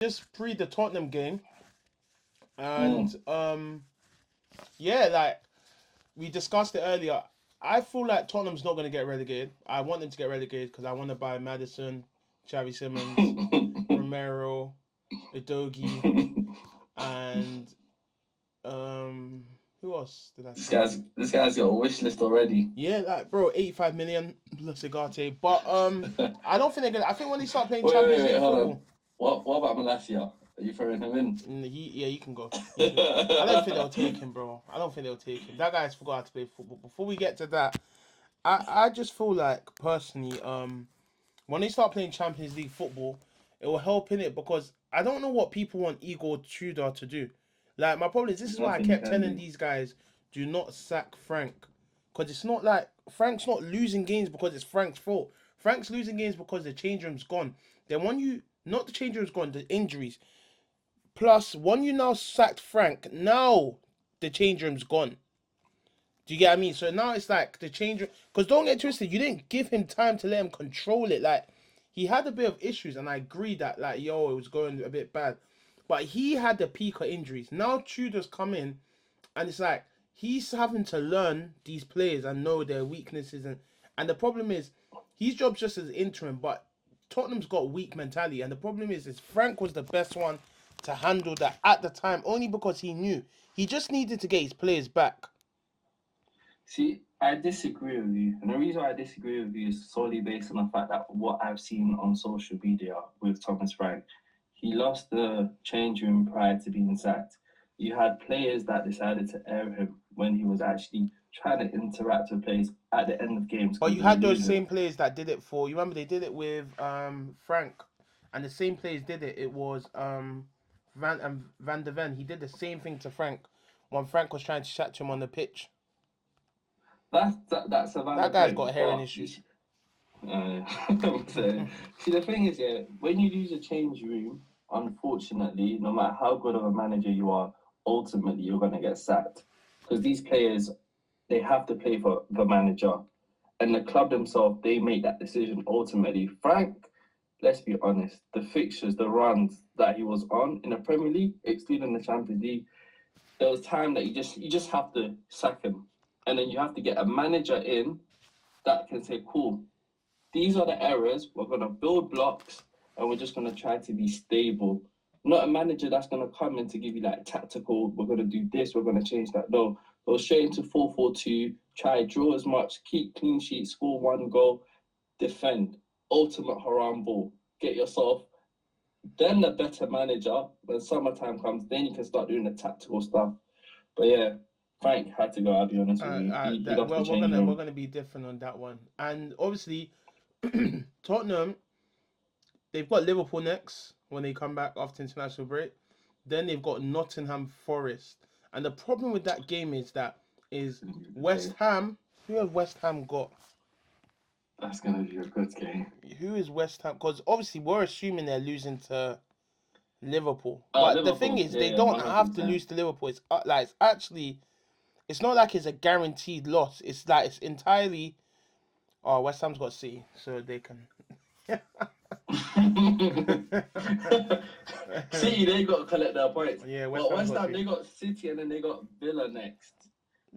just pre the Tottenham game, and Mm. yeah, like we discussed it earlier. I feel like Tottenham's not going to get relegated. I want them to get relegated because I want to buy Madison, Xavi Simmons, Romero, Udogi, and um, who else did I say? This guy's got a wish list already. Yeah, like bro, 85 million plus Ugarte. But wait, I don't think they're gonna. I think when they start playing wait, Champions wait, League hold on. football, What about Malacia? Are you throwing him in? yeah, you can go. You can. I don't think they'll take him, bro. I don't think they'll take him. That guy's forgot how to play football. Before we get to that, I just feel like personally, when they start playing Champions League football, it will help in it because I don't know what people want Igor Tudor to do. Like my problem is this There's is why I nothing you kept can telling do. these guys do not sack Frank because it's not like Frank's not losing games because it's Frank's fault. Frank's losing games because the change room's gone. Then when you not the change room's gone, the injuries. Plus, when you now sacked Frank, now the change room's gone. Do you get what I mean? So now it's like the change room. Because don't get twisted, you didn't give him time to let him control it. Like, he had a bit of issues, and I agree that, like, yo, it was going a bit bad. But he had the peak of injuries. Now Tudor's come in, and it's like he's having to learn these players and know their weaknesses. And the problem is, his job's just as interim, but Tottenham's got weak mentality. And the problem is Frank was the best one to handle that at the time, only because he knew. He just needed to get his players back. See, I disagree with you. And the reason why I disagree with you is solely based on the fact that what I've seen on social media with Thomas Frank, he lost the change room prior to being sacked. You had players that decided to air him when he was actually trying to interact with players at the end of games But because you they were had those losing. same players that did it for you. Remember they did it with Frank, and the same players did it. It was Van de Ven. He did the same thing to Frank when Frank was trying to chat to him on the pitch. That's a That valid guy's point. got hearing But issues. so, see, the thing is, yeah, when you lose a change room, unfortunately, no matter how good of a manager you are, ultimately you're going to get sacked because these players they have to play for the manager, and the club themselves they make that decision ultimately. Frank, let's be honest, the fixtures, the runs that he was on in the Premier League, excluding the Champions League, there was time that you just have to sack him, and then you have to get a manager in that can say, cool, these are the errors. We're going to build blocks and we're just going to try to be stable. Not a manager that's going to come in to give you like tactical, we're going to do this, we're going to change that. No, go straight into 4-4-2, try draw as much, keep clean sheet, score one goal, defend. Ultimate haram ball. Get yourself then the better manager. When summertime comes, then you can start doing the tactical stuff. But yeah, Frank had to go. I'll be honest with you. He That lost the well, change we're room. gonna be different on that one. And obviously, Tottenham they've got Liverpool next when they come back after international break. Then they've got Nottingham Forest. And the problem with that game is that is West Okay, Ham. Who has West Ham got? that's gonna be a good game. Who is West Ham? Because obviously we're assuming they're losing to Liverpool, but the thing Liverpool. is Yeah, they yeah, don't one hundred have to percent. lose to Liverpool. It's like it's actually it's not like it's a guaranteed loss. It's like it's entirely. Oh, West Ham's got City, so they can. City, they got to collect their points, Yeah, West but Ham's West got Ham City. they got City and then they got Villa next.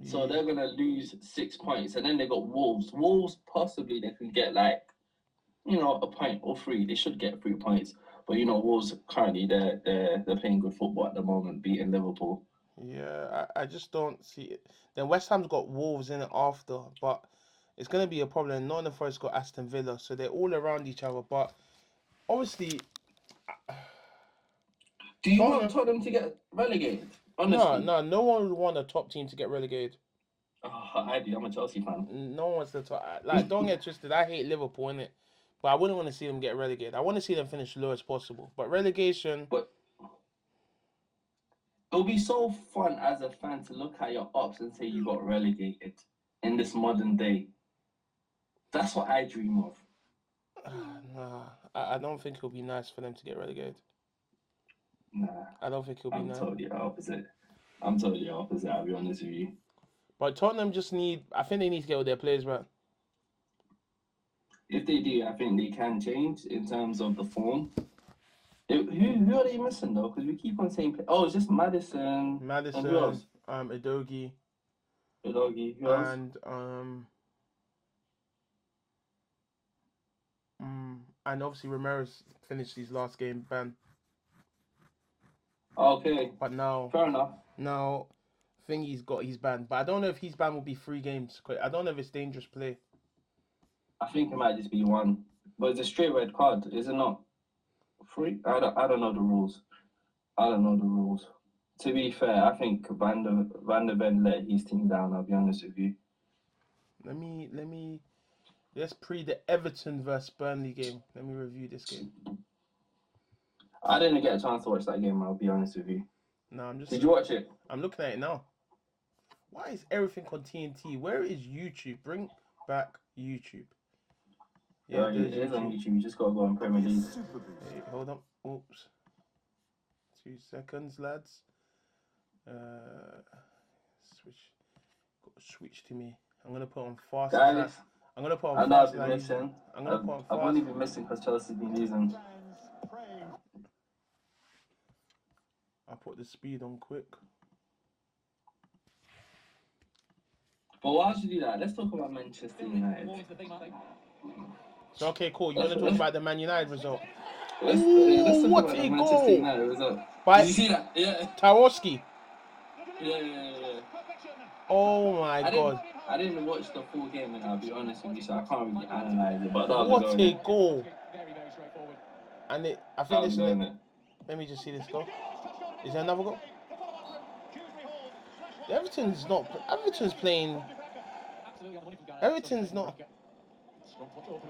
So Yeah. they're gonna lose 6 points, and then they got Wolves. Wolves possibly they can get like a point or three. They should get 3 points, but Wolves currently they're playing good football at the moment, beating Liverpool. Yeah, I just don't see it. Then West Ham's got Wolves in it after, but it's gonna be a problem. Nottingham Forest got Aston Villa, so they're all around each other. But obviously, Do you want Tottenham. Tottenham to get relegated? No, Honestly, no, no one would want a top team to get relegated. I do. I'm a Chelsea fan. No one wants to talk. Like, don't get twisted. I hate Liverpool in it, but I wouldn't want to see them get relegated. I want to see them finish low as possible. But relegation, But it'll be so fun as a fan to look at your ops and say you got relegated in this modern day. That's what I dream of. nah, I don't think it'll be nice for them to get relegated. Nah, I don't think it'll be I'm nice. totally opposite. I'm totally opposite. I'll be honest with you. But Tottenham just need. I think they need to get all their players back. If they do, I think they can change in terms of the form. Who are they missing though? Because we keep on saying, oh, it's just Madison and who Madison, else? Edogi, Udogi, who else? and and obviously Ramirez finished his last game ban. Okay, But now fair enough. Thingy's got his ban. But I don't know if his ban will be 3 games. I don't know if it's dangerous play. I think it might just be one, but it's a straight red card, is it not? Free? I don't know the rules. I don't know the rules. To be fair, I think Van der Ven let his team down. I'll be honest with you. Let's pre the Everton versus Burnley game. Let me review this game. I didn't get a chance to watch that game. I'll be honest with you. No, Did you watch it? I'm looking at it now. Why is everything on TNT? Where is YouTube? Bring back YouTube. Yeah, it is on YouTube. You just gotta go on Premier League. Hey, hold on. Oops. 2 seconds, lads. Switch to me. I'm gonna put on fast. Guys, I'm gonna put on I know fast. I've been missing. I'm gonna put on fast. I've only been missing because Chelsea's been losing. I'll put the speed on quick. But while you do that, let's talk about Manchester United. So okay, cool. You want to talk about the Man United result? Let's talk what about a the goal! Manchester United result. By Did you see that? Yeah. Tarkowski. Yeah. Oh my god. I didn't watch the full game, and I'll be honest with you, so I can't really analyze it. But that What was a goal! And I think this. Let me just see this goal. Is there another goal? Everton's playing. Everton's not.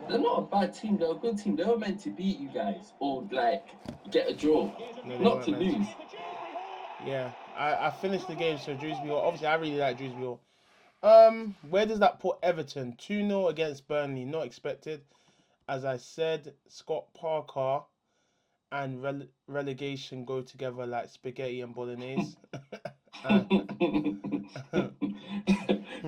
They're not a bad team. They're a good team. They were meant to beat you guys or like get a draw, not to lose. Yeah, I finished the game. So Drewsbury. Obviously, I really like Drewsbury. Where does that put Everton? 2-0 against Burnley. Not expected. As I said, Scott Parker and relegation go together like spaghetti and bolognese.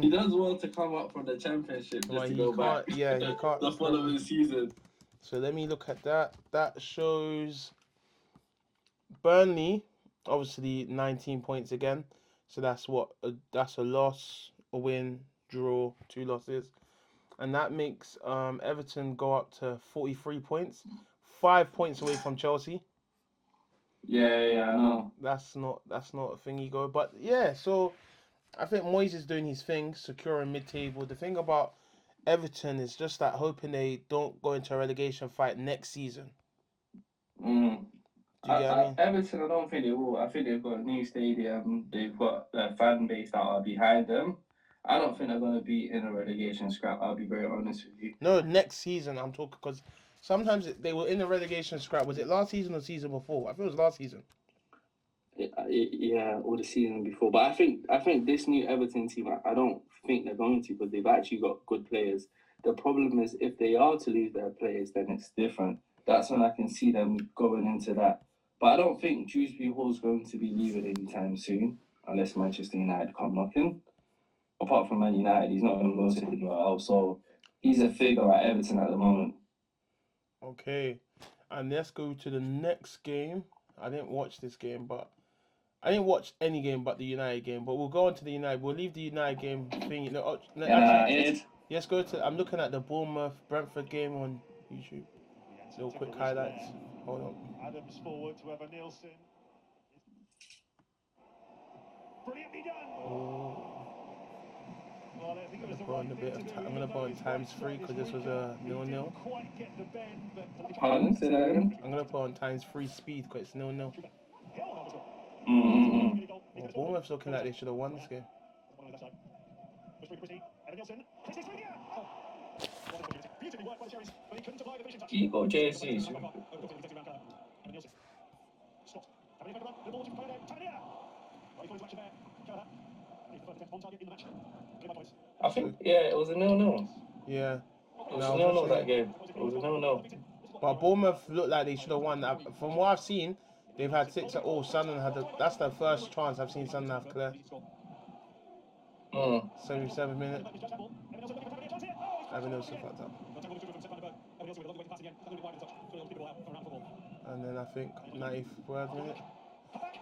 He does want to come up from the championship just to go back. Yeah, he can't. The following season. So let me look at that. That shows Burnley, obviously 19 points again. So that's that's a loss, a win, draw, 2 losses. And that makes Everton go up to 43 points, 5 points away from Chelsea. Yeah, I know. That's not a thingy go, but yeah. So I think Moyes is doing his thing, securing mid-table. The thing about Everton is just that hoping they don't go into a relegation fight next season. Do you get what I mean? Everton, I don't think they will. I think they've got a new stadium. They've got a fan base that are behind them. I don't think they're going to be in a relegation scrap. I'll be very honest with you. No, next season I'm talking because sometimes they were in the relegation scrap. Was it last season or season before? I think it was last season. Yeah, or the season before. But I think this new Everton team, I don't think they're going to because they've actually got good players. The problem is if they are to lose their players, then it's different. That's when I can see them going into that. But I don't think Dewsbury Hall's going to be leaving anytime soon, unless Manchester United come knocking. Apart from Man United, he's not going to go to anywhere else. So he's a figure at Everton at the moment. Okay, and let's go to the next game. I didn't watch this game, but I didn't watch any game but the United game. But we'll go on to the United. We'll leave the United game thing. Let's go to. I'm looking at the Bournemouth Brentford game on YouTube. Little quick highlights. Hold on. Adams forward to Evan Nielsen. Brilliantly done. Well, I think it was the right thing to do. I'm gonna put on ×3 because this was a 0-0. Pardon? Say that again? I'm gonna put on ×3 speed because it's 0-0. Well, Bournemouth's looking like they should have won this game. You got JSC. I think, it was a 0-0. Yeah. It was a 0-0 that game. It was a 0-0. But Bournemouth looked like they should have won. From what I've seen, they've had 6 at all. Sunderland that's their first chance I've seen Sunderland have clear. 77 minutes. Evan Nielsen fucked up. And then I think 94th minute.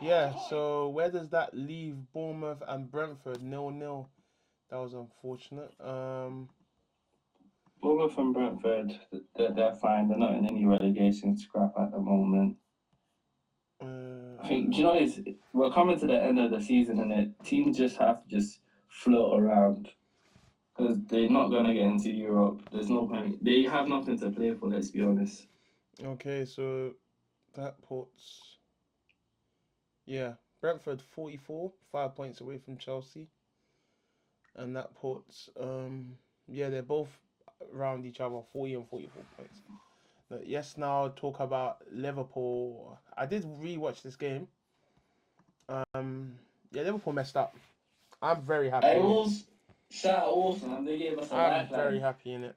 Yeah, so where does that leave Bournemouth and Brentford? 0-0. That was unfortunate. Bournemouth and Brentford, they're fine. They're not in any relegation scrap at the moment. I think, do you know, we're coming to the end of the season and teams just have to just float around because they're not going to get into Europe. There's no point. They have nothing to play for, let's be honest. Okay, so that puts, yeah, Brentford 44, 5 points away from Chelsea. And that puts, yeah, they're both around each other, 40 and 44 points. But yes, now talk about Liverpool. I did rewatch this game. Yeah, Liverpool messed up. I'm very happy in it. Shout out Wolves, they gave us a I'm very lifeline. happy in it.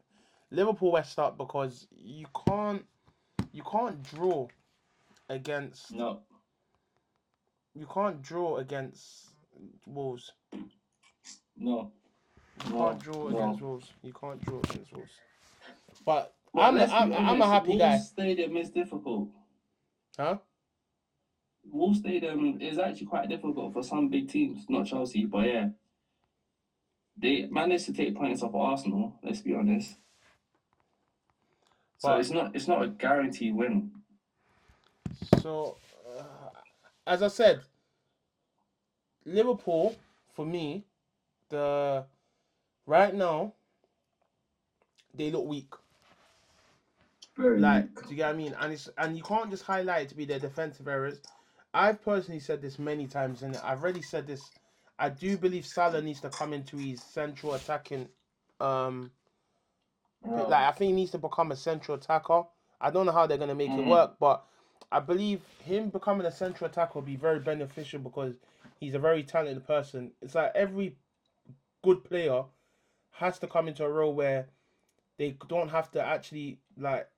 Liverpool messed up because you can't draw against No. you can't draw against Wolves. No. You No. can't draw No. against Wolves. You can't draw against Wolves. But But I'm let's be I'm honest, a happy guy. Wolves Stadium is difficult. Huh? Wolves Stadium is actually quite difficult for some big teams, not Chelsea, but yeah. They managed to take points off Arsenal, let's be honest. So But it's not a guaranteed win. so as I said, Liverpool for me, the right now they look weak. Very Like, weak. do you get what I mean? And you can't just highlight it to be their defensive errors. I've personally said this many times, and I've already said this. I do believe Salah needs to come into his central attacking. Like I think he needs to become a central attacker. I don't know how they're gonna make it work, but I believe him becoming a central attacker will be very beneficial because he's a very talented person. It's like every good player has to come into a role where they don't have to actually like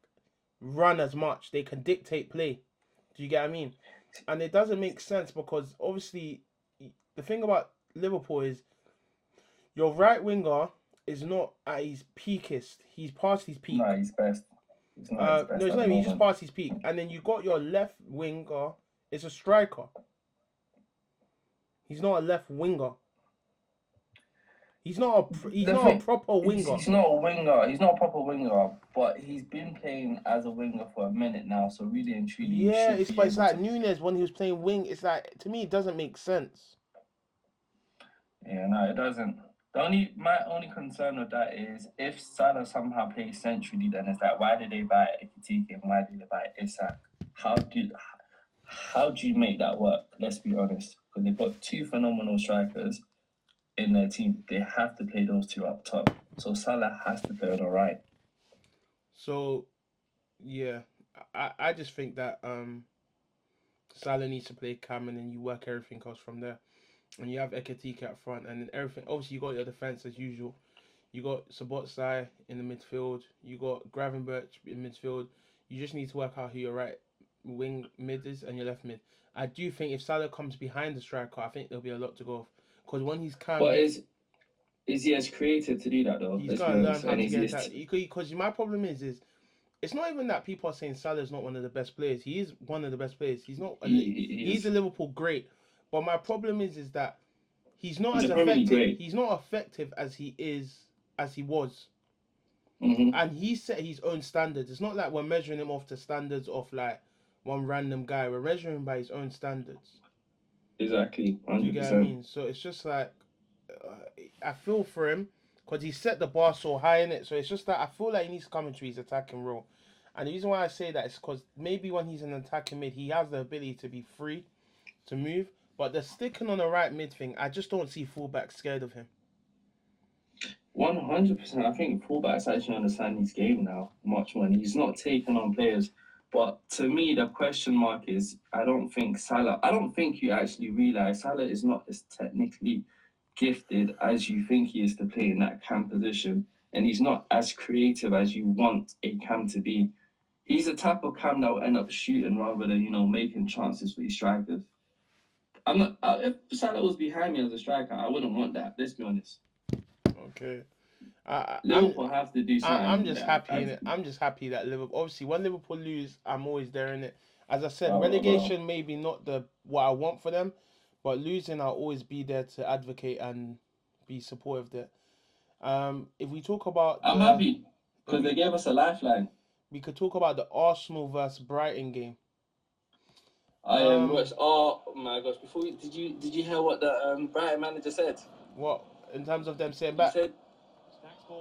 run as much. They can dictate play. Do you get what I mean? And it doesn't make sense because obviously the thing about Liverpool is your right winger is not at his peakest. He's past his peak. No, he's best. He's not his best No, it's at not the even. He's just moment. past his peak. And then you got your left winger. It's a striker. He's not a left winger. He's not a proper winger. He's not a winger. He's not a proper winger, but he's been playing as a winger for a minute now. So really and truly, Yeah, you should be but it's able like to. Nunes when he was playing wing. It's like to me, it doesn't make sense. Yeah, no, it doesn't. My only concern with that is if Salah somehow plays centrally, then it's like why did they buy Ekitike and why did they buy Isak? How do you make that work? Let's be honest, because they've got two phenomenal strikers in their team. They have to play those two up top. So Salah has to play on the right. So, yeah, I just think that Salah needs to play Cam and then you work everything else from there. And you have Ekitike up front and then everything. Obviously, you got your defense as usual. You got Sabotsai in the midfield. You got Gravenberch in midfield. You just need to work out who your right wing mid is and your left mid. I do think if Salah comes behind the striker, I think there'll be a lot to go off. Because when he's Cam, But is he as creative to do that though? he's Let's be gonna learn honest. how And to get into. Because my problem is it's not even that people are saying Salah's not one of the best players. He is one of the best players. He's not. He's a Liverpool great. But my problem is that he's not as effective. He's not effective as he was. Mm-hmm. And he set his own standards. It's not like we're measuring him off the standards of like one random guy. We're measuring him by his own standards. Exactly, 100%. Do you get what I mean? So it's just like I feel for him because he set the bar so high in it. So it's just that I feel like he needs to come into his attacking role. And the reason why I say that is because maybe when he's an attacking mid, he has the ability to be free to move. But the sticking on the right mid thing, I just don't see fullbacks scared of him. 100%. I think fullbacks actually understand his game now much more. And he's not taking on players. But to me, the question mark is I don't think you actually realize Salah is not as technically gifted as you think he is to play in that cam position. And he's not as creative as you want a cam to be. He's the type of cam that will end up shooting rather than, making chances for his strikers. I'm not. If Salah was behind me as a striker, I wouldn't want that. Let's be honest. Okay. Liverpool have to do something. I'm just happy in it. I'm just happy that Liverpool. Obviously, when Liverpool lose, I'm always there in it. As I said, relegation maybe not the what I want for them, but losing I'll always be there to advocate and be supportive there. If we talk about I'm the happy if because they we gave us a lifeline. we could talk about the Arsenal versus Brighton game. I am watched. Oh my gosh! Did you hear what the Brighton manager said? What in terms of them saying He back? said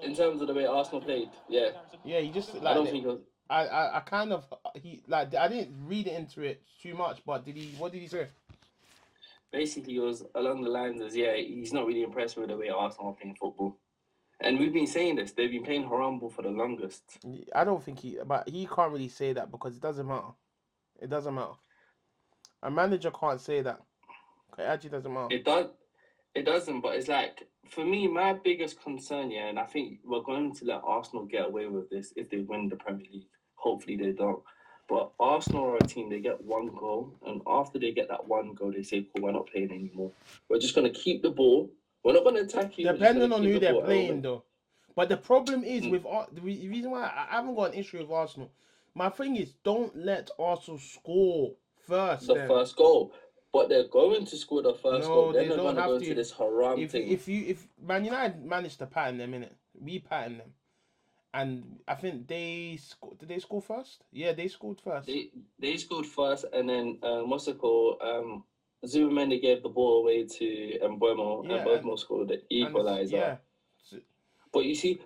in terms of the way Arsenal played. Yeah, Yeah, he just I like don't think it was. I kind of he like I didn't read it into it too much, but did he? What did he say? Basically, it was along the lines as he's not really impressed with the way Arsenal are playing football. And we've been saying this. They've been playing horrible for the longest. I don't think but he can't really say that because it doesn't matter. It doesn't matter. A manager can't say that. It actually doesn't matter. It does. It doesn't. But it's like for me, my biggest concern, and I think we're going to let Arsenal get away with this if they win the Premier League. Hopefully they don't. But Arsenal are a team. They get one goal, and after they get that one goal, they say, "Cool, we're not playing anymore. We're just going to keep the ball. We're not going to attack you. Depending on who they're playing, ball." though. But the problem is with the reason why I haven't got an issue with Arsenal. My thing is, don't let Arsenal score first. First goal, but they're going to score the first goal. Then They they're don't going to have go into this haram thing. If Man United managed to pattern them in it, we pattern them, and I think they scored. Did they score first? Yeah, they scored first. They scored first, and then what's it called? Zubamendi gave the ball away to Mbeumo, and Mbeumo scored the equaliser. Yeah. But you see,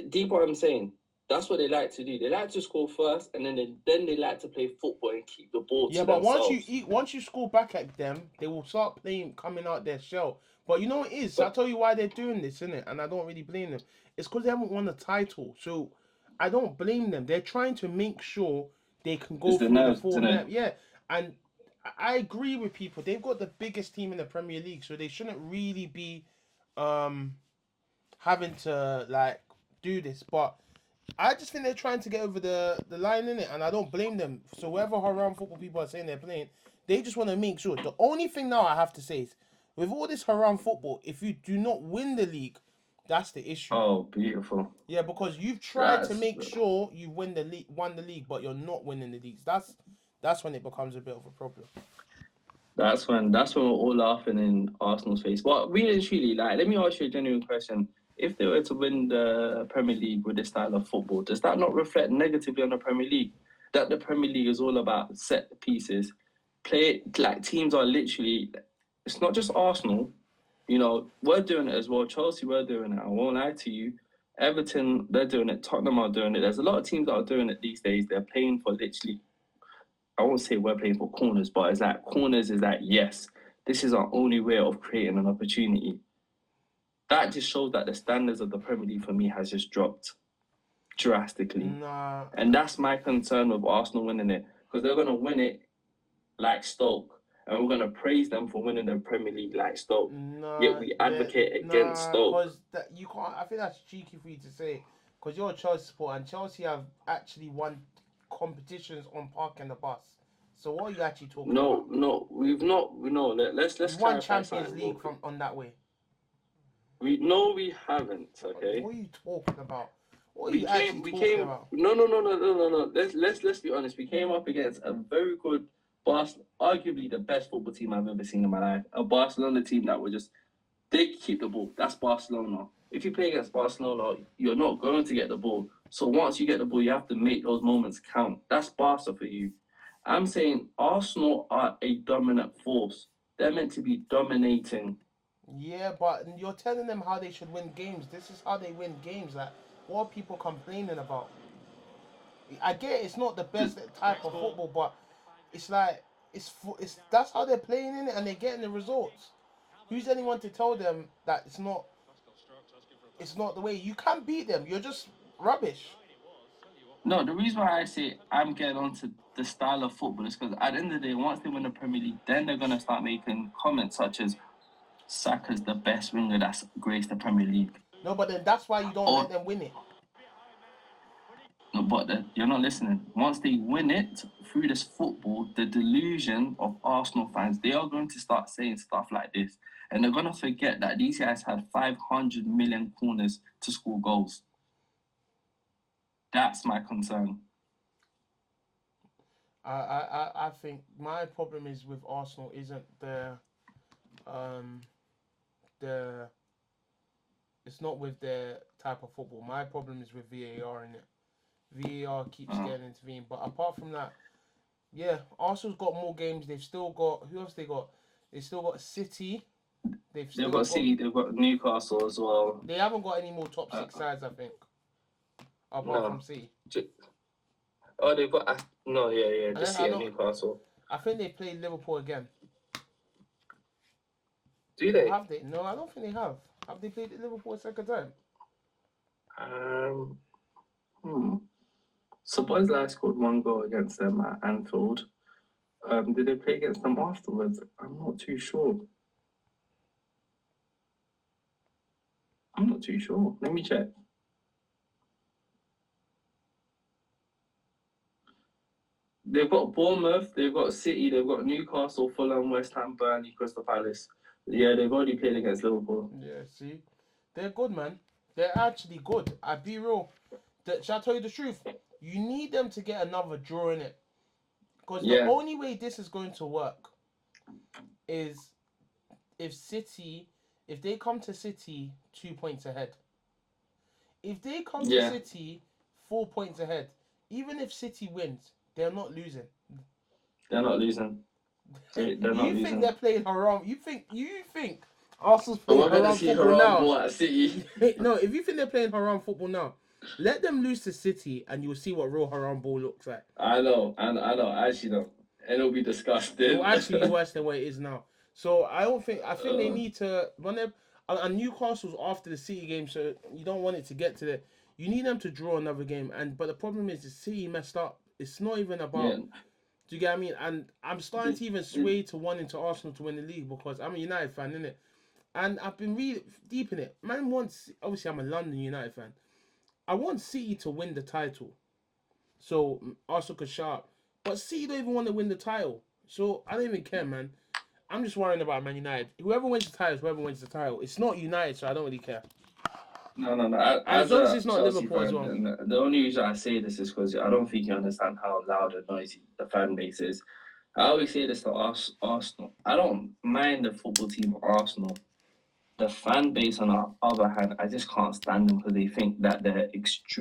deep what I'm saying, that's what they like to do. They like to score first, and then they like to play football and keep the ball to themselves. Once you score back at them, they will start coming out their shell. But you know what it is? I'll tell you why they're doing this, innit? And I don't really blame them. It's because they haven't won a title. So I don't blame them. They're trying to make sure they can go through the full net. Yeah. And I agree with people. They've got the biggest team in the Premier League, so they shouldn't really be having to do this. But I just think they're trying to get over the line in it, and I don't blame them. So whatever haram football people are saying they're playing, they just want to make sure. The only thing now I have to say is, with all this haram football, if you do not win the league, that's the issue. Oh, beautiful. Yeah, because you've tried to make sure you won the league, but you're not winning the leagues. That's when it becomes a bit of a problem. That's when we're all laughing in Arsenal's face. But really and truly, let me ask you a genuine question. If they were to win the Premier League with this style of football, does that not reflect negatively on the Premier League? That the Premier League is all about set pieces. Teams are literally, it's not just Arsenal. We're doing it as well. Chelsea, we're doing it. I won't lie to you. Everton, they're doing it. Tottenham are doing it. There's a lot of teams that are doing it these days. They're playing for literally, I won't say we're playing for corners, but it's like corners is like, yes, this is our only way of creating an opportunity. That just shows that the standards of the Premier League for me has just dropped drastically. Nah. And that's my concern with Arsenal winning it. Because they're going to win it like Stoke. And we're going to praise them for winning the Premier League like Stoke. Yet we advocate against Stoke. Because you can't. I think that's cheeky for you to say. Because you're a Chelsea supporter, and Chelsea have actually won competitions on Park and the Bus. So what are you actually talking about? No, we've not. Let's won Champions League on that way. We haven't. Okay. What are you talking about? What are you actually talking about? No. Let's be honest. We came up against a very good arguably the best football team I've ever seen in my life. A Barcelona team that they keep the ball. That's Barcelona. If you play against Barcelona, you're not going to get the ball. So once you get the ball, you have to make those moments count. That's Barca for you. I'm saying Arsenal are a dominant force. They're meant to be dominating. Yeah, but you're telling them how they should win games. This is how they win games. What are people complaining about? I get it's not the best type of football, but it's that's how they're playing in it, and they're getting the results. Who's anyone to tell them that it's not the way? You can't beat them. You're just rubbish. No, the reason why I say I'm getting onto the style of football is because at the end of the day, once they win the Premier League, then they're going to start making comments such as Saka's the best winger that's graced the Premier League. No, but then that's why you don't let them win it. No, but you're not listening. Once they win it through this football, the delusion of Arsenal fans, they are going to start saying stuff like this. And they're going to forget that these guys had 500 million corners to score goals. That's my concern. I think my problem is with Arsenal isn't um the it's not with their type of football. My problem is with VAR in it. VAR keeps Oh. getting intervened. But apart from that, yeah, Arsenal's got more games. They've still got who else they got? They still got City. They've They've still got got. City, they've got Newcastle as well. They haven't got any more top Uh, six sides, I think, apart from no. City. Oh, they've got no, yeah, And just then I City and don't. Newcastle. I think they played Liverpool again. Do Or they? have they? No, I don't think they have. Have they played Liverpool a second time? Um, hmm. Supposedly I scored one goal against them at Anfield. Did they play against them afterwards? I'm not too sure. Let me check. They've got Bournemouth, they've got City, they've got Newcastle, Fulham, West Ham, Burnley, Crystal Palace. Yeah, they've already played against Liverpool. Yeah, see, they're good, man. They're actually good. I be real. Shall I tell you the truth? You need them to get another draw in it, because the Yeah, only way this is going to work is if they come to City 2 points ahead. If they come to yeah, City 4 points ahead, even if City wins, they're not losing. they're not losing. They're not You think losing. they're playing haram? You think Arsenal's But playing we're gonna haram see football Haram now? ball at City. No, if you think they're playing haram football now, let them lose to City, and you'll see what real haram ball looks like. I know, and I know, I actually know. And it'll be It will disgusting. actually be worse than what it is now. So I don't think. I think they Uh, need to when they and Newcastle's after the City game, so you don't want it to get to the. You need them to draw another game, and but the problem is the City messed up. It's not even yeah. about. Do you get what I mean? And I'm starting The, to even the, sway to wanting to Arsenal to win the league because I'm a United fan, innit? And I've been really deep in it. Man wants obviously I'm a London United fan. I want City to win the title. So Arsenal could sharp. But City don't even want to win the title. So I don't even care, man. I'm just worrying about Man United. Whoever wins the title, whoever wins the title. It's not United, so I don't really care. no. And as As long as a it's not Chelsea Liverpool as fan, well. and the only reason I say this is because I don't think you understand how loud and noisy the fan base is. I always say this to Arsenal. I don't mind the football team of Arsenal. The fan base, on the other hand, I just can't stand them because they think that they're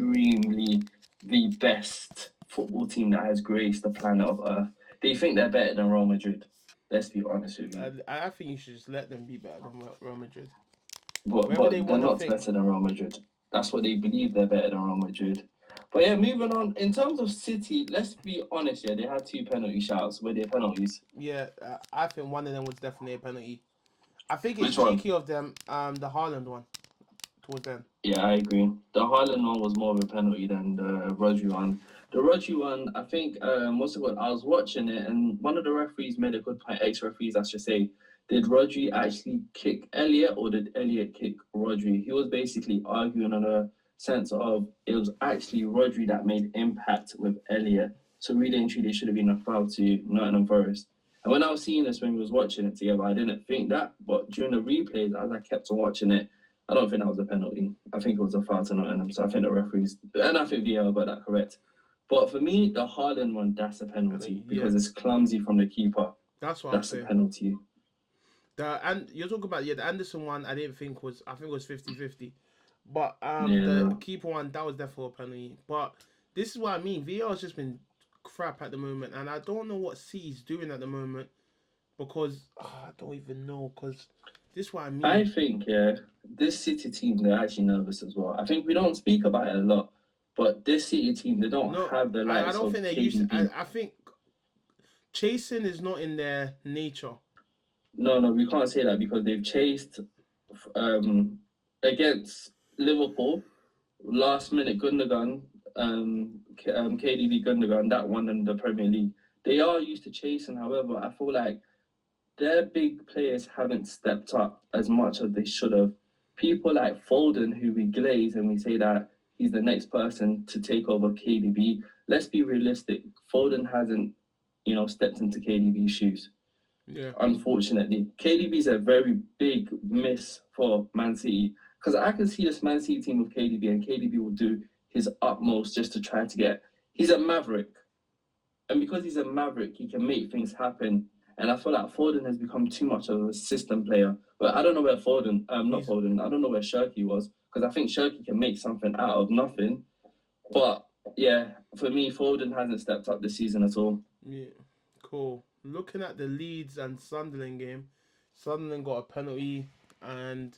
extremely the best football team that has graced the planet of Earth. They think they're better than Real Madrid. Let's be honest with you. I think you should just let them be better than Real Madrid. But Wherever they but they're want to not think. better than Real Madrid. That's what they believe they're better than Real Madrid. But yeah, moving on. In terms of City, let's be honest. Yeah, they had two penalty shouts. Were they penalties? Yeah, I think one of them was definitely a penalty. I think it's Which one? cheeky of them, the Haaland one towards them. Yeah, I agree. The Haaland one was more of a penalty than the Rodri one. The Rodri one, I think, what's it called? I was watching it, and one of the referees made a good point. Ex-referees, I should say. Did Rodri actually kick Elliot, or did Elliot kick Rodri? He was basically arguing on a sense of it was actually Rodri that made impact with Elliot. So really and truly, should have been a foul to Nottingham Forest. And when I was seeing this, when we was watching it together, I didn't think that. But during the replays, as I kept on watching it, I don't think that was a penalty. I think it was a foul to Nottingham. So I think the referees, and I think VAR got that correct. But for me, the Haaland one, that's a penalty Yeah, because it's clumsy from the keeper. that's what I'm That's a saying. penalty. And you're talking about the Anderson one. I didn't think was. I think it was 50-50. But Yeah, the keeper one that was definitely a penalty. But this is what I mean. VAR has just been crap at the moment, and I don't know what City's doing at the moment because I don't even know because this is what I mean. I think, yeah, this City team, they're actually nervous as well. I think we don't speak about it a lot, but this City team, they don't No, have the I likes don't of think they're used. KDB. I think chasing is not in their nature. No, we can't say that because they've chased um, against Liverpool, last minute Gundogan, KDB Gundogan, that one in the Premier League. They are used to chasing, however, I feel like their big players haven't stepped up as much as they should have. People like Foden, who we glaze and we say that he's the next person to take over KDB. Let's be realistic. Foden hasn't, stepped into KDB's shoes. Yeah. Unfortunately, KDB is a very big miss for Man City because I can see this Man City team with KDB, and KDB will do his utmost just to try to get. He's a maverick. and because he's a maverick, he can make things happen. And I feel like Foden has become too much of a system player. But I don't know where not He's Foden, I don't know where Shirky was, because I think Shirky can make something out of nothing. But yeah, for me, Foden hasn't stepped up this season at all. yeah, cool. Looking at the Leeds and Sunderland game, Sunderland got a penalty, and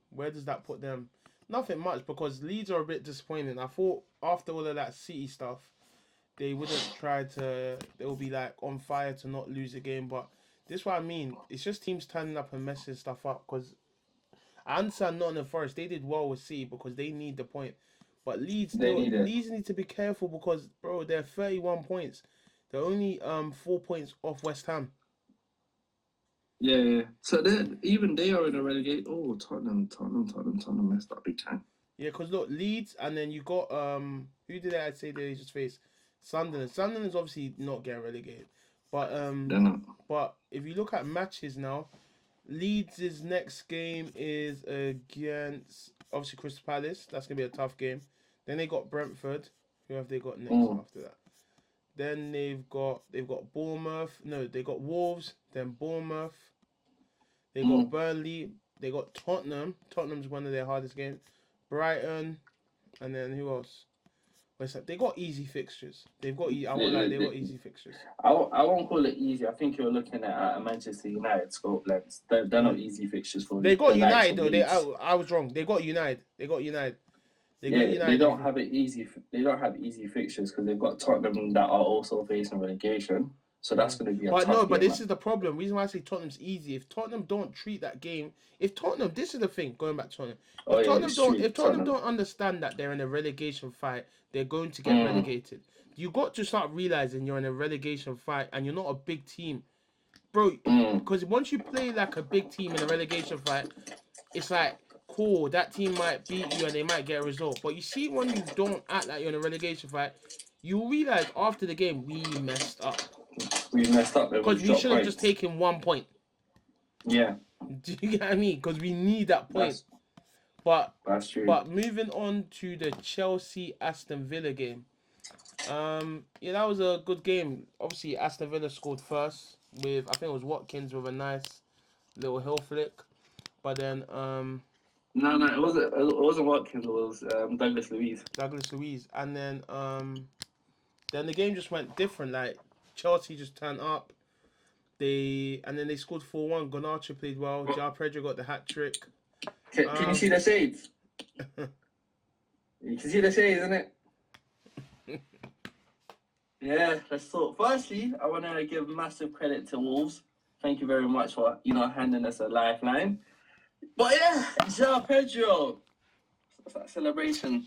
where does that put them? Nothing much, because Leeds are a bit disappointing. I thought after all of that City stuff, they wouldn't try to. They'll be like on fire to not lose a game, but this is what I mean. It's just teams turning up and messing stuff up. Because I understand Nottingham Forest, they did well with City because they need the point, but They need it. Leeds need to be careful because bro, they're 31 points. They're only 4 points off West Ham. Yeah, yeah. So even they are in a relegate. Oh, Tottenham messed up big time. Yeah, because look, Leeds, and then you got who did I say they just faced? Sunderland. Sunderland's obviously not getting relegated, but They're not. but if you look at matches now, Leeds' next game is against obviously Crystal Palace. That's gonna be a tough game. Then they got Brentford. Who have they got next after that? Then they've got Bournemouth. No, they got Wolves. Then Bournemouth. They got Burnley. They got Tottenham. Tottenham's one of their hardest games. Brighton, and then who else? They got easy fixtures. They've got. I won't lie. They got easy fixtures. I won't call it easy. I think you're looking at a Manchester United scope lens. They're not easy fixtures for They got the likes United of though. Leeds. I was wrong. They got United. They got United. They don't have it easy. They don't have easy fixtures because they've got Tottenham that are also facing relegation. So that's going to be a tough game. But this is the problem. Reason why I say Tottenham's easy. If Tottenham don't treat that game, this is the thing. Going back to Tottenham, if Tottenham don't understand that they're in a relegation fight, they're going to get relegated. You got to start realizing you're in a relegation fight and you're not a big team, bro. Because once you play like a big team in a relegation fight, it's like cool. That team might beat you and they might get a result. But you see, when you don't act like you're in a relegation fight, you realize after the game we messed up. We messed up because we should have just taken 1 point. Yeah. Do you get what I mean? Because we need that point. That's true. But moving on to the Chelsea Aston Villa game. Yeah, that was a good game. Obviously, Aston Villa scored first with, I think it was Watkins with a nice little heel flick. But then No, it wasn't Watkins. It was Douglas Luiz. And then the game just went different. Like Chelsea just turned up. And then they scored 4-1. Garnacho played well. João Pedro got the hat trick. Can you see the shades? You can see the shades, isn't it? Yeah, let's talk. Firstly, I want to give massive credit to Wolves. Thank you very much for handing us a lifeline. But yeah, João Pedro. It's that celebration.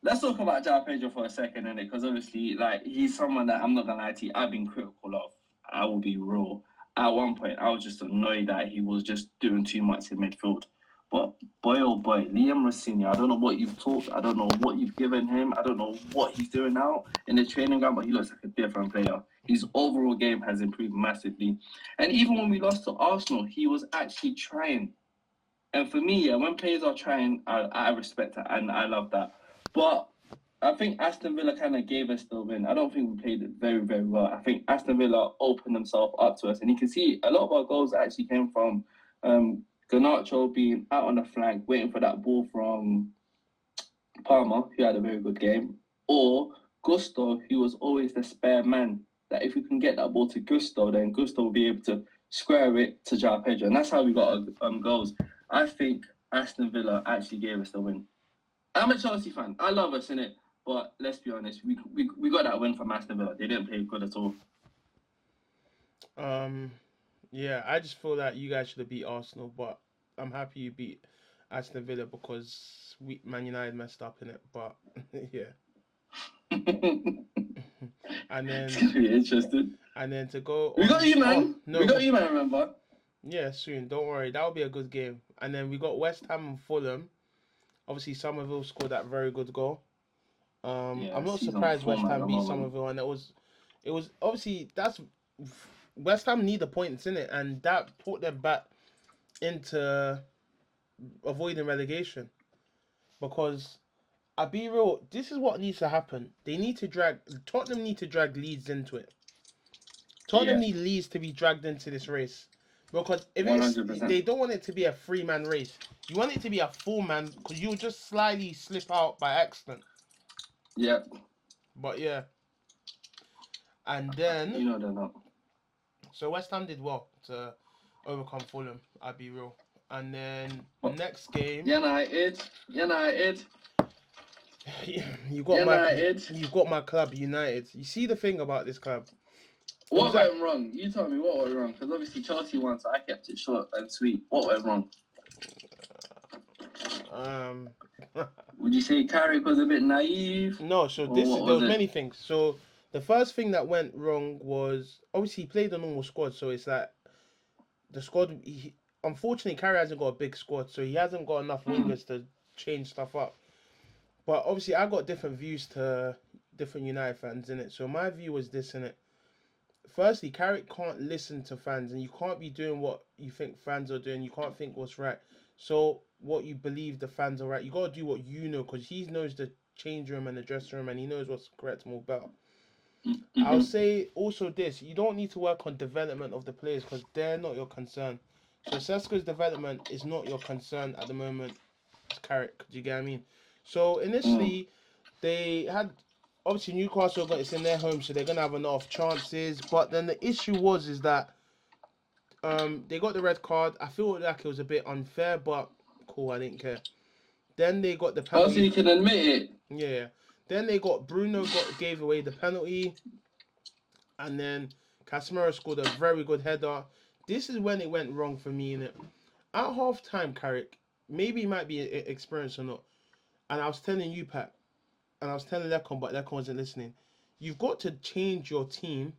Let's talk about João Pedro for a second, innit? Because obviously, he's someone that I'm not gonna lie to you, I've been critical of. I will be real. At one point, I was just annoyed that he was just doing too much in midfield. But boy, oh boy, Liam Rossini, I don't know what you've taught. I don't know what you've given him. I don't know what he's doing now in the training ground, but he looks like a different player. His overall game has improved massively. And even when we lost to Arsenal, he was actually trying. And for me, yeah, when players are trying, I respect it and I love that. But I think Aston Villa kind of gave us the win. I don't think we played it very, very well. I think Aston Villa opened themselves up to us. And you can see a lot of our goals actually came from Garnacho being out on the flank, waiting for that ball from Palmer, who had a very good game, or Gusto, who was always the spare man. That if we can get that ball to Gusto, then Gusto will be able to square it to João Pedro. And that's how we got our goals. I think Aston Villa actually gave us the win. I'm a Chelsea fan. I love us, innit? But let's be honest, we got that win from Aston Villa. They didn't play good at all. Yeah, I just feel that you guys should have beat Arsenal, but I'm happy you beat Aston Villa because Man United messed up in it. But yeah. And then It's really interesting. And then to go. We got you, man. No, we got you, man. Remember? Yeah, soon. Don't worry. That'll be a good game. And then we got West Ham and Fulham. Obviously, Somerville scored that very good goal. I'm not surprised West Ham beat Somerville, and it was obviously that's West Ham need the points in it, and that put them back into avoiding relegation because I'll be real. This is what needs to happen. Tottenham need to drag Leeds into it. Tottenham Yeah, need Leeds to be dragged into this race. Because if it's, 100%. they don't want it to be a 3-man race. You want it to be a 4-man because you'll just slightly slip out by accident. Yeah, But yeah. And you then, know they're not. so West Ham did well to overcome Fulham. I'll be real. And then What? next game, United. you got my United. you got my club United. You see the thing about this club. What Exact- went wrong? You tell me what went wrong. Because obviously Chelsea won, so I kept it short and sweet. What went wrong? Would you say Carrick was a bit naive? No, so Or there what was was it? many things. So the first thing that went wrong was obviously he played a normal squad, so it's like the squad. Unfortunately, Carrick hasn't got a big squad, so he hasn't got enough wingers to change stuff up. But obviously, I got different views to different United fans in it. So my view was this in it. Firstly, Carrick can't listen to fans, and you can't be doing what you think fans are doing. You can't think what's right. So what you believe the fans are right, you gotta do what you know, because he knows the change room and the dressing room, and he knows what's correct and all better. I'll say also this: you don't need to work on development of the players because they're not your concern. So Sesko's development is not your concern at the moment. It's Carrick. Do you get what I mean? So initially, they had obviously Newcastle got it's in their home, so they're gonna have enough chances. But then the issue is that they got the red card. I feel like it was a bit unfair, but cool, I didn't care. Then they got the Oh, so penalty. you can admit it. Yeah. Then they got gave away the penalty, and then Casemiro scored a very good header. This is when it went wrong for me. In it, at half time, Carrick maybe he might be experienced or not. And I was telling you, Pat, and I was telling Lekon, but Lekon wasn't listening. You've got to change your team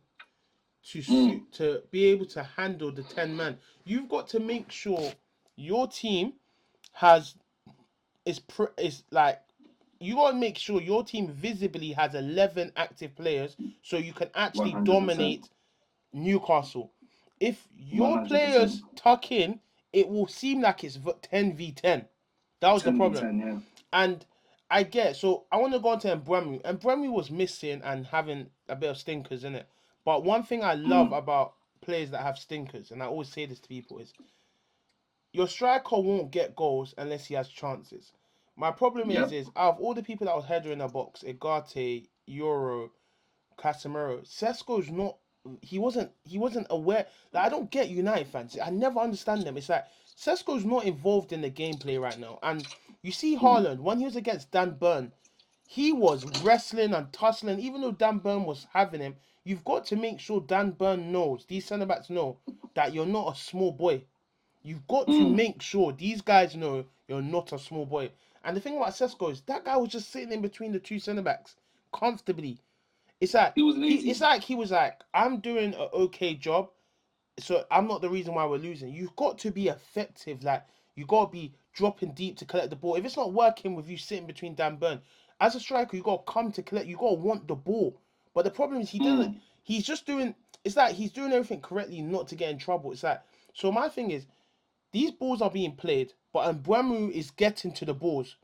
to be able to handle the 10 man. You've got to make sure your team has is like you got to make sure your team visibly has 11 active players so you can actually 100%. dominate Newcastle. If your 100%. players tuck in, it will seem like it's 10v10. That was the 10 problem. 10, yeah. And I get so I want to go on to Mbwemu. Mbwemu was missing and having a bit of stinkers in it. But one thing I love about players that have stinkers, and I always say this to people, is your striker won't get goals unless he has chances. My problem Yep. is out of all the people that was header in the box, Igate, Euro, Casemiro, Sesko's not. He wasn't aware. Like I don't get United fans. I never understand them. It's like Sesko's not involved in the gameplay right now. And you see Haaland when he was against Dan Burn, he was wrestling and tussling. Even though Dan Burn was having him, you've got to make sure Dan Burn knows. These centre backs know that you're not a small boy. You've got to make sure these guys know you're not a small boy. And the thing about Sesko is that guy was just sitting in between the two centre backs comfortably. It's like He was lazy. it's like he was like, I'm doing an okay job, so I'm not the reason why we're losing. You've got to be effective. Like you got to be dropping deep to collect the ball. If it's not working with you sitting between Dan Burn, as a striker, you got to come to collect. You got to want the ball. But the problem is he doesn't. He's just doing. It's like he's doing everything correctly not to get in trouble. It's like so. My thing is, these balls are being played, but Mbwemu is getting to the balls,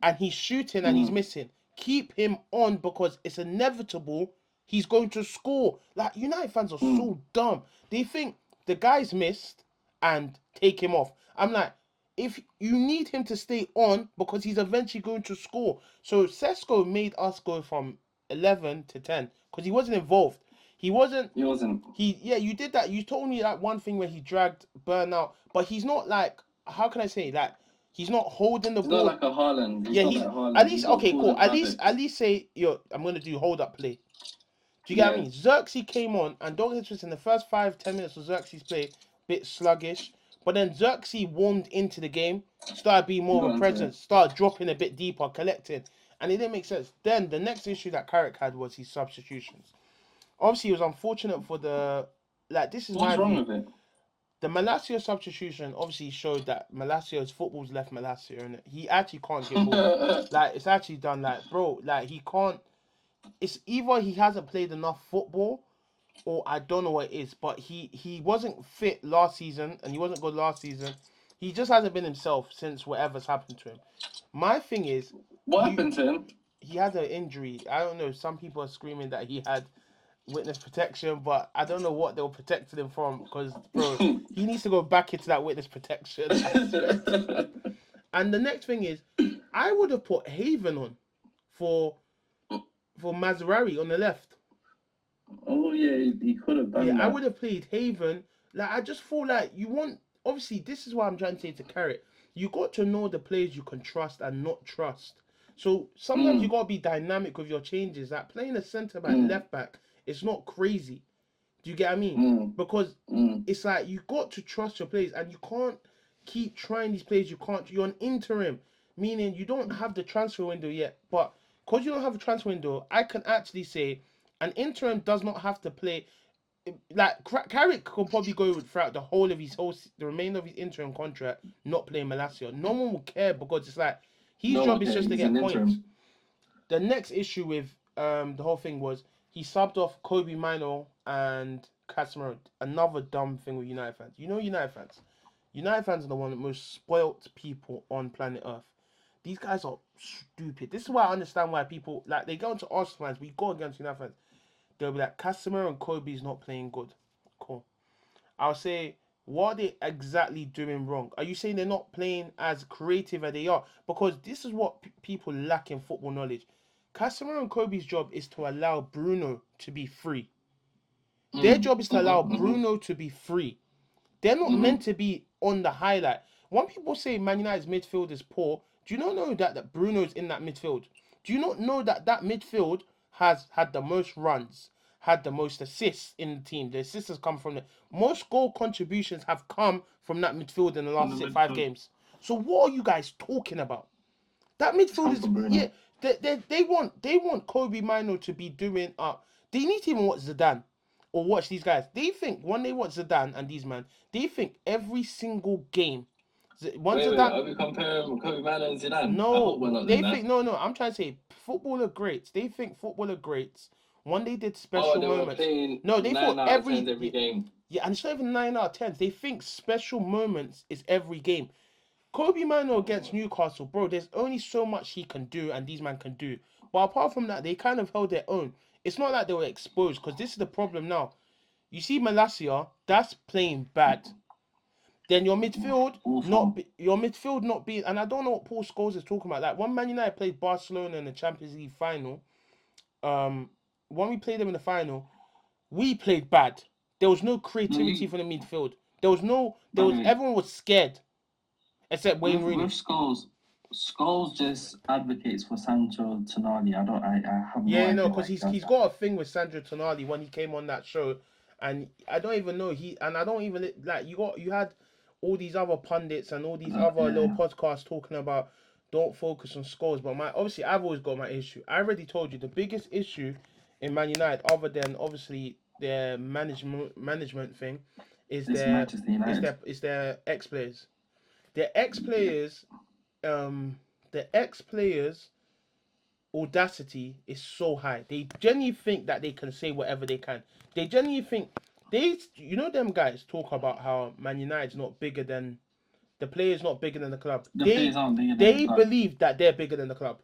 and he's shooting and he's missing. Keep him on because it's inevitable he's going to score. Like United fans are so dumb. They think the guy's missed and take him off. I'm like, if you need him to stay on because he's eventually going to score. So Sesko made us go from 11 to 10 because he wasn't involved. He wasn't. He wasn't. You did that. You told me that one thing where he dragged Burnout, but he's not like. How can I say like? He's not holding the He's ball. not like a Haaland. Yeah, not he's like Haaland. at He's least got okay, balls cool. and At least perfect. say yo, I'm gonna do hold up play. Do you get what I mean? Xerxes came on and don't get twisted in the first 5-10 minutes of Xerxes play, bit sluggish. But then Xerxes warmed into the game, started being more of a presence, started dropping a bit deeper, collecting, and it didn't make sense. Then the next issue that Carrick had was his substitutions. Obviously, it was unfortunate for the this is What's my wrong view. with it? The Malacia substitution obviously showed that Malacio's football's left Malacia, and he actually can't get balls. Like it's actually done. Like bro, like he can't. It's either he hasn't played enough football, or I don't know what it is. But he wasn't fit last season, and he wasn't good last season. He just hasn't been himself since whatever's happened to him. My thing is, What happened to him? He had an injury. I don't know. Some people are screaming that he had witness protection, but I don't know what they were protecting him from because, bro, he needs to go back into that witness protection. I swear. And the next thing is, I would have put Haven on for Mazarari on the left. Oh yeah, he could have done Yeah, that. I would have played Haven. Like, I just feel like you want. Obviously, this is what I'm trying to say to Carrot. You got to know the players you can trust and not trust. So sometimes you got to be dynamic with your changes. Like playing a centre back, left back, it's not crazy. Do you get what I mean? Because it's like you got to trust your players, and you can't keep trying these players. You can't. You're an interim, meaning you don't have the transfer window yet. But because you don't have a transfer window, I can actually say an interim does not have to play. Like Carrick could probably go throughout the whole of the remainder of his interim contract, not playing Malacia. No one will care because it's like his job is just to get points. The next issue with the whole thing was he subbed off Kobe Mino and Casemiro. Another dumb thing with United fans. You know United fans. United fans are the one of the most spoilt people on planet Earth. These guys are stupid. This is why I understand why people like they go into Arsenal fans, we go against United fans. They'll be like, Casemiro and Kobe's not playing good. Cool. I'll say, what are they exactly doing wrong? Are you saying they're not playing as creative as they are? Because this is what people lack in football knowledge. Casemiro and Kobe's job is to allow Bruno to be free. Their job is to allow Bruno to be free. They're not meant to be on the highlight. When people say Man United's midfield is poor, do you not know that Bruno's in that midfield? Do you not know that midfield has had the most runs, had the most assists in the team? The assists have come from the most goal contributions have come from that midfield in the last 5 games. So what are you guys talking about? That midfield is they want Kobe Mino to be doing They need to even watch Zidane or watch these guys. They think when they watch Zidane and these man, they think every single game. Wait, are we comparing Kobe Mino and Zidane? No, they think no. I'm trying to say footballer greats. They think footballer greats. When they did special moments, no, they thought every game. Yeah, and it's not even 9 out of 10. They think special moments is every game. Kobe Mino against Newcastle, bro, there's only so much he can do and these men can do. But apart from that, they kind of held their own. It's not like they were exposed, because this is the problem now. You see Malacia, that's playing bad. Then your midfield not being, and I don't know what Paul Scholes is talking about. Like when Man United played Barcelona in the Champions League final, when we played them in the final, we played bad. There was no creativity from the midfield. Everyone was scared. Except Wayne Rooney. With Scholes just advocates for Sandro Tonali. I have no idea. Yeah, no, because he's got a thing with Sandro Tonali when he came on that show, and I don't even know I don't even like you had all these other pundits and all these other little podcasts talking about don't focus on Scholes, but obviously I've always got my issue. I already told you the biggest issue in Man United, other than obviously their management thing, is their ex players. The ex players' audacity is so high. They genuinely think that they can say whatever they can. They genuinely think them guys talk about how Man United's not bigger than the players, not bigger than the club. They believe that they're bigger than the club.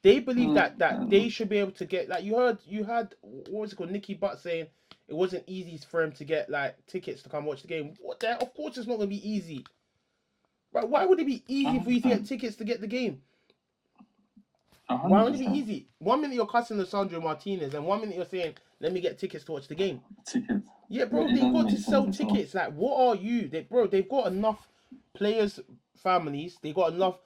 They believe that they should be able to get, like you had what was it called, Nicky Butt saying it wasn't easy for him to get like tickets to come watch the game. What the hell? Of course it's not gonna be easy. Right, why would it be easy for you to get tickets to get the game? 100%. Why would it be easy? 1 minute you're cussing Lissandro Martinez, and 1 minute you're saying, "Let me get tickets to watch the game." Tickets. Yeah, bro, they've got to sell tickets. Like, what are you? They've got enough players, families. They got enough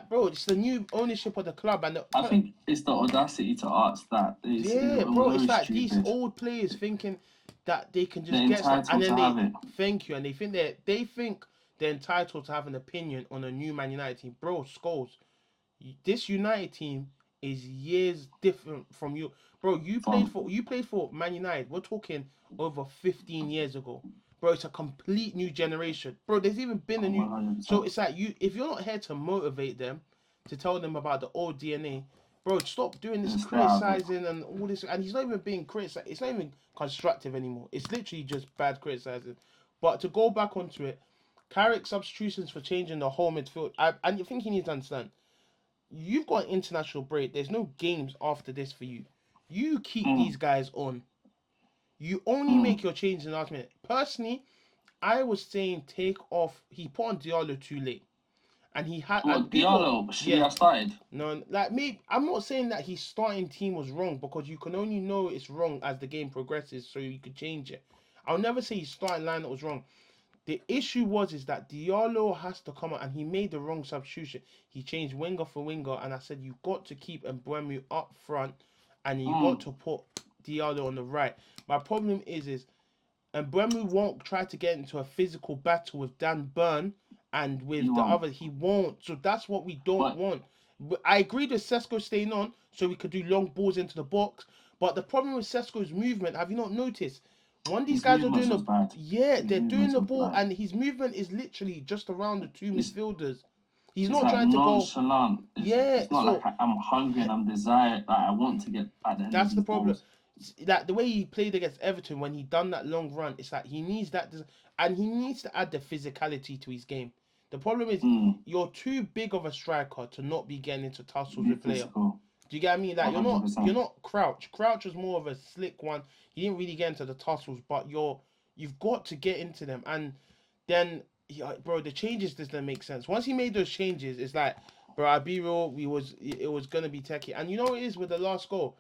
bro. It's the new ownership of the club, and I think it's the audacity to ask that. It's like stupid. These old players thinking that they can just get stuff, and then thank you, and they think they're entitled to have an opinion on a new Man United team. Bro, Scholes, this United team is years different from you. Bro, you played for Man United. We're talking over 15 years ago. Bro, it's a complete new generation. Bro, there's even been a new... 100%. So it's like, if you're not here to motivate them, to tell them about the old DNA, bro, stop doing this criticizing and all this. And he's not even being criticized. It's not even constructive anymore. It's literally just bad criticizing. But to go back onto it, Carrick substitutions for changing the whole midfield. I think he needs to understand. you've got an international break. There's no games after this for you. You keep these guys on. You only make your changes in the last minute. Personally, I was saying take off. He put on Diallo too late, and he had Well, and people. Diallo, should he Yeah, have started? no, like me. I'm not saying that his starting team was wrong because you can only know it's wrong as the game progresses, so you could change it. I'll never say his starting lineup was wrong. The issue is that Diallo has to come out and he made the wrong substitution. He changed winger for winger, and I said you've got to keep Mbeumo up front, and you got to put Diallo on the right. My problem is Mbeumo won't try to get into a physical battle with Dan Burn and with He the won't. other. He won't. So that's what we don't But want. But I agree with Sesko staying on so we could do long balls into the box. But the problem with Sesko's movement, have you not noticed? One of these his guys are movements doing was the bad. yeah, His they're doing movements the was ball, bad. and his movement is literally just around the two It's- midfielders. He's It's not like trying to go. nonchalant. Yeah, It's not so like I'm hungry and I'm desired. Like I want to get at the end of that's the these problem. balls. Like the way he played against Everton when he done that long run, it's like he needs that, and he needs to add the physicality to his game. The problem is you're too big of a striker to not be getting into tussles Be with player. physical. Do you get what I mean? Like you're 100%. not Crouch. Crouch was more of a slick one. He didn't really get into the tussles, but you've got to get into them. And then, bro, the changes doesn't make sense. Once he made those changes, it's like, bro, I'll be real. It was gonna be techie. And you know what it is with the last goal.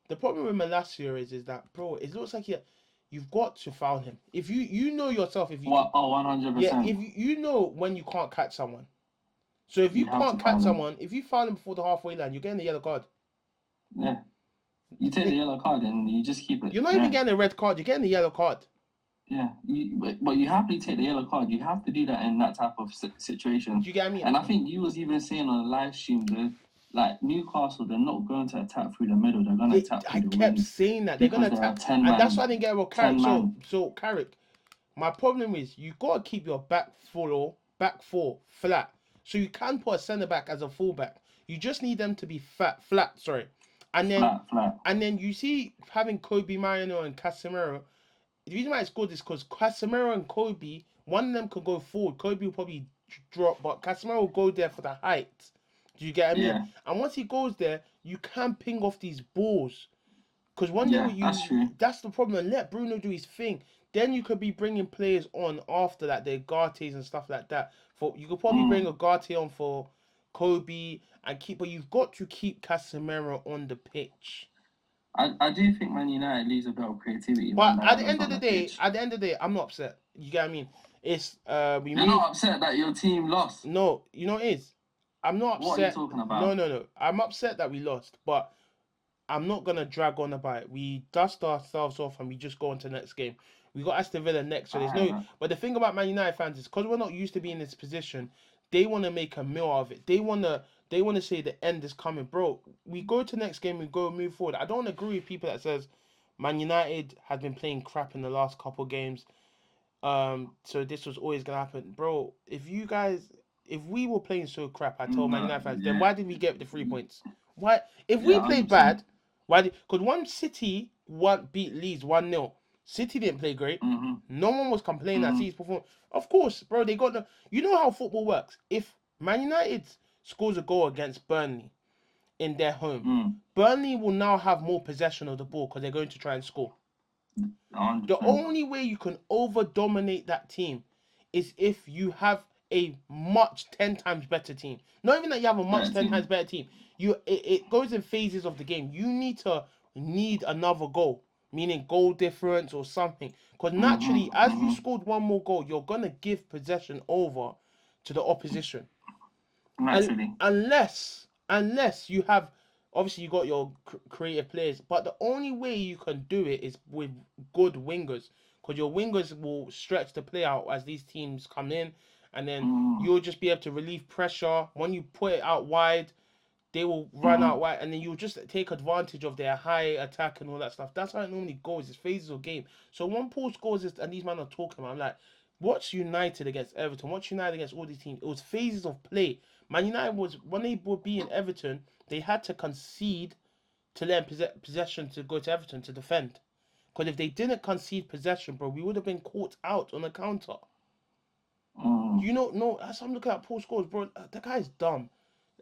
The problem with Malacia is that, bro, it looks like you've got to foul him. If you know yourself, if you What? Oh, yeah, 100%. if you know when you can't catch someone. So if you You have to can't catch foul him. someone, if you foul him before the halfway line, you're getting the yellow card. Yeah. You take the yellow card and you just keep it. You're not even getting a red card. You're getting the yellow card. Yeah. But you happily take the yellow card. You have to do that in that type of situation. Do you get what I mean? And I think you was even saying on the live stream, like Newcastle, they're not going to attack through the middle. They're going to attack I through the kept wings. saying that they're gonna Because they're attack, 10 and man. that's why I didn't get with Carrick. 10 man. So Carrick, my problem is you gotta keep your back four flat, so you can put a centre back as a fullback. You just need them to be flat. Sorry, and then Flat. and then you see having Kobe Mariano and Casemiro. The reason why it's good is because Casemiro and Kobe, one of them could go forward. Kobe will probably drop, but Casemiro will go there for the height. Do you get what I mean? Yeah. And once he goes there, you can ping off these balls. Because one Yeah, day that's true. that's the problem. And let Bruno do his thing. Then you could be bringing players on after that, their Gartes and stuff like that. For you could probably bring a Garte on for Kobe and keep, but you've got to keep Casemiro on the pitch. I do think Man United leaves a bit of creativity. But when at the Diallo's end of on the pitch. day, I'm not upset. You get what I mean? It's we You're move. not upset that your team lost. No, you know what it is. I'm not upset. What are you talking about? No. I'm upset that we lost, but I'm not gonna drag on about it. We dust ourselves off and we just go on to the next game. We got Aston Villa next, so there's no. Alright. But the thing about Man United fans is because we're not used to being in this position, they want to make a meal of it. They wanna say the end is coming, bro. We go to the next game, we go move forward. I don't agree with people that says Man United have been playing crap in the last couple games. So this was always gonna happen, bro. If we were playing so crap, I told Man United fans, then why did we get the 3 points? Why? If we played 100%. bad, why? Because one City beat Leeds 1-0. City didn't play great. No one was complaining that City's performance. Of course, bro, they got the. You know how football works. If Man United scores a goal against Burnley in their home, Burnley will now have more possession of the ball because they're going to try and score. 100%. The only way you can over dominate that team is if you have a much 10 times better team. Not even that you have a much 10 times better team. It goes in phases of the game. You need another goal, meaning goal difference or something. Because naturally, as you scored one more goal, you're gonna give possession over to the opposition. Naturally. Unless you have, obviously you got your creative players, but the only way you can do it is with good wingers, because your wingers will stretch the play out as these teams come in, and then you'll just be able to relieve pressure. When you put it out wide, they will run out wide, and then you'll just take advantage of their high attack and all that stuff. That's how it normally goes. It's phases of game. So when Paul scores this, and these men are talking, I'm like, watch United against Everton, watch United against all these teams. It was phases of play. Man United was, when they were beating Everton, they had to concede to let possession to go to Everton to defend. Because if they didn't concede possession, bro, we would have been caught out on a counter. You know, no, as I'm looking at Paul scores, bro, the guy's dumb.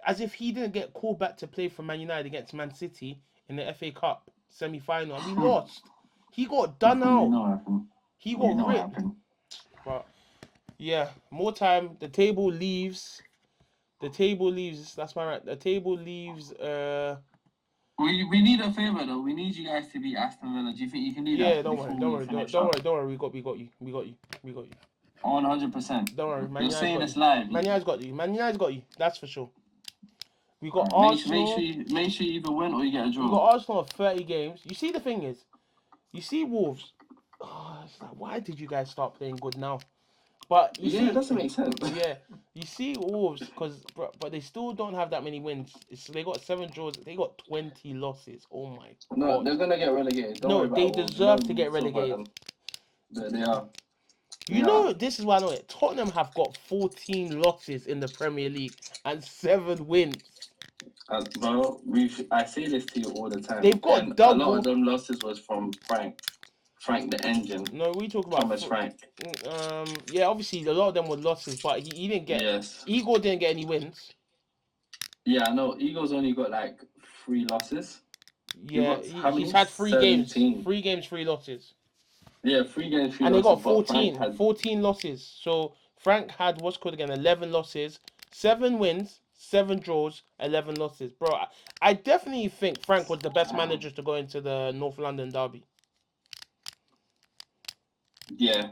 As if he didn't get called back to play for Man United against Man City in the FA Cup semi-final, and we lost. He got done You out. know what happened. He You got know what ripped. happened. But yeah, more time. The table leaves. The table leaves. That's my right. The table leaves. We need a favour though. We need you guys to beat Aston Villa. Do you think you can do Yeah, that? don't worry, before don't we worry, finish don't up? worry, don't worry. We got you. We got you. We got you. On 100%. Don't worry, Man You're United's saying got this you. live. Man United's got you. Man United's got you. That's for sure. We got Alright, Arsenal. make sure you either win or you get a We draw. got Arsenal of 30 games. You see, the thing is, you see Wolves. Oh, it's like, why did you guys start playing good now? But you Yeah, see, it doesn't make sense. yeah, you see Wolves but they still don't have that many wins. They got 7 draws. They got 20 losses. Oh my No, god. they're gonna get relegated. Don't No, worry about they Wolves. deserve No to need get talk about relegated. them. They are. You know, this is why I know it. Tottenham have got 14 losses in the Premier League and 7 wins. Bro, I say this to you all the time. They've got and a lot double. of them losses was from Frank the Engine, No, we talk about Thomas Frank. yeah, obviously a lot of them were losses, but he didn't get. Yes. Igor didn't get any wins. Yeah, I know. Eagles only got like 3 losses. Yeah, How many? he's had 3 games. 17. 3 games, 3 losses. Yeah, 3 games, 3 And they losses. got But Frank 14, had 14 losses. So Frank had what's called again 11 losses, 7 wins, 7 draws, 11 losses. Bro, I definitely think Frank was the best manager to go into the North London derby. yeah,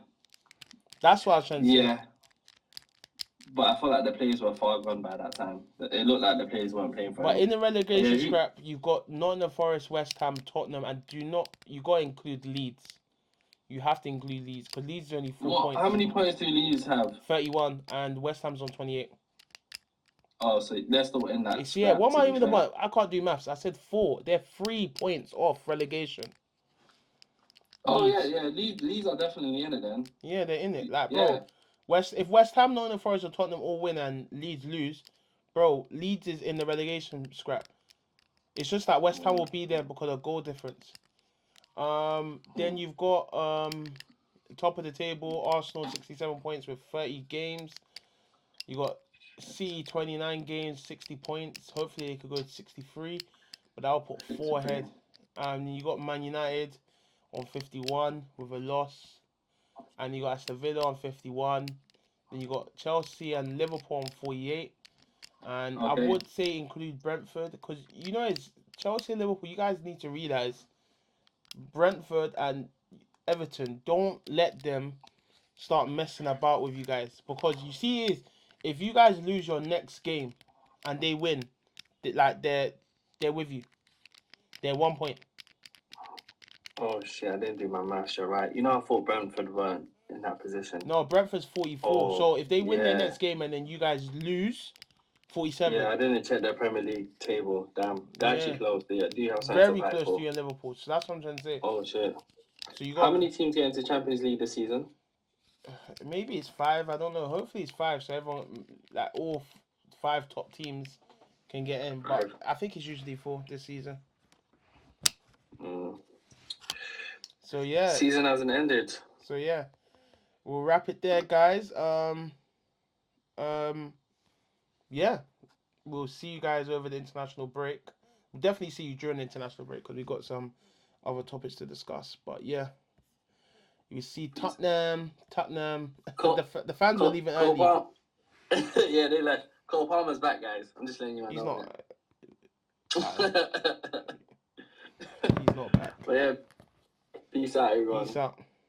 That's what I was trying to say. yeah. But I feel like the players were far gone by that time. It looked like the players weren't playing for But him. in the relegation Yeah, scrap, you've got Nottingham Forest, West Ham, Tottenham, and you got to include Leeds. You have to include Leeds because Leeds is only 4 points. How many points do Leeds have? 31, and West Ham's on 28. Oh, so they're still in that. Yeah, what am I even fair. about? I can't do maths. I said 4. They're 3 points off relegation. Oh Leeds. yeah. Leeds are definitely in it then. Yeah, they're in it. Like, Yeah. bro, if West Ham, Nottingham Forest, or Tottenham all win and Leeds lose, bro, Leeds is in the relegation scrap. It's just that West Ham will be there because of goal difference. Then you've got top of the table, Arsenal 67 points with 30 games. You got City 29 games, 60 points. Hopefully they could go to 63, but that'll put 4 ahead. And you got Man United on 51 with a loss. And you got Aston Villa on 51. Then you got Chelsea and Liverpool on 48. And Okay. I would say include Brentford because you know it's Chelsea and Liverpool. You guys need to realize Brentford and Everton. Don't let them start messing about with you guys because you see is if you guys lose your next game and they win, they're with you. They're 1 point. Oh shit! I didn't do my maths. You're right. You know, I thought Brentford weren't in that position. No, Brentford's 44. Oh, So if they win their yeah. next game and then you guys lose, 47. Yeah, I didn't check their Premier League table. Damn, they're actually close. Do you have something Very to fight close for? to you in Liverpool. So that's what I'm trying to say. Oh shit! So you How got many teams get into Champions League this season? maybe it's 5. I don't know. Hopefully it's 5. So everyone like all 5 top teams can get in. But I think it's usually 4 this season. So yeah. Season hasn't ended. So yeah, we'll wrap it there, guys. Yeah, we'll see you guys over the international break. We'll definitely see you during the international break because we've got some other topics to discuss. But yeah, you see Tottenham. The fans will leave it early. Yeah, they left. Cole Palmer's back, guys. I'm just letting you know. He's not. He's not back. But yeah, peace out, everyone. Peace out.